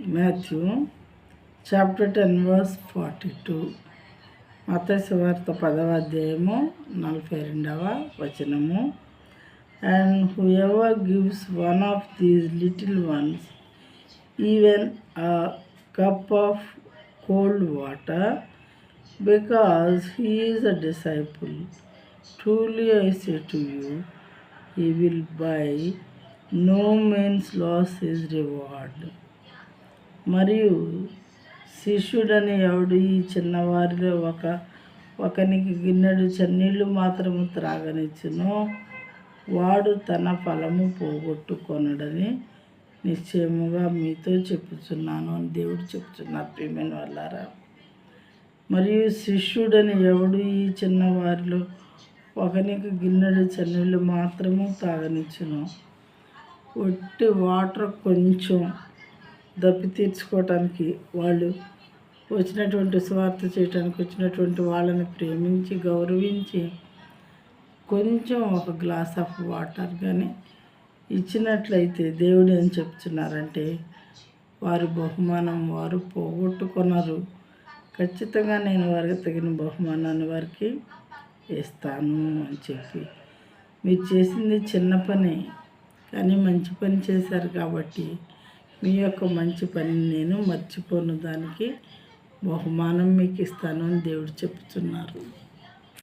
Matthew chapter 10 verse 42. మత్తయి సువార్త 10వ అధ్యాయము 42వ వచనము. And whoever gives one of these little ones even a cup of cold water because he is a disciple, truly I say to you, he will by no means lose his reward. మరియు శిష్యుడని ఎవడు ఈ చిన్నవారిలో ఒకనికి గిన్నెడు చన్నీళ్ళు మాత్రము త్రాగనిచ్చునో వాడు తన ఫలము పోగొట్టుకొనడని నిశ్చయముగా మీతో చెప్పుచున్నాను అని దేవుడు చెప్తున్నారు. ప్రియమైన వాళ్ళారా, మరియు శిష్యుడని ఎవడు ఈ చిన్నవారిలో ఒకనికి గిన్నెడు చన్నీళ్ళు మాత్రము తాగనిచ్చును, ఒట్టి వాటర్ కొంచెం దప్పి తీర్చుకోవటానికి వాళ్ళు వచ్చినటువంటి స్వార్థ చేయటానికి వచ్చినటువంటి వాళ్ళని ప్రేమించి గౌరవించి కొంచెం ఒక గ్లాస్ ఆఫ్ వాటర్ కానీ ఇచ్చినట్లయితే దేవుడు ఏం చెప్తున్నారంటే వారి బహుమానం వారు పోగొట్టుకున్నారు. ఖచ్చితంగా నేను వారికి తగిన బహుమానాన్ని వారికి ఇస్తాను అని చెప్పి, మీరు చేసింది చిన్న పని కానీ మంచి పని చేశారు కాబట్టి మీ యొక్క మంచి పని నేను మర్చిపోను, దానికి బహుమానం మీకు ఇస్తాను అని దేవుడు చెప్తున్నారు.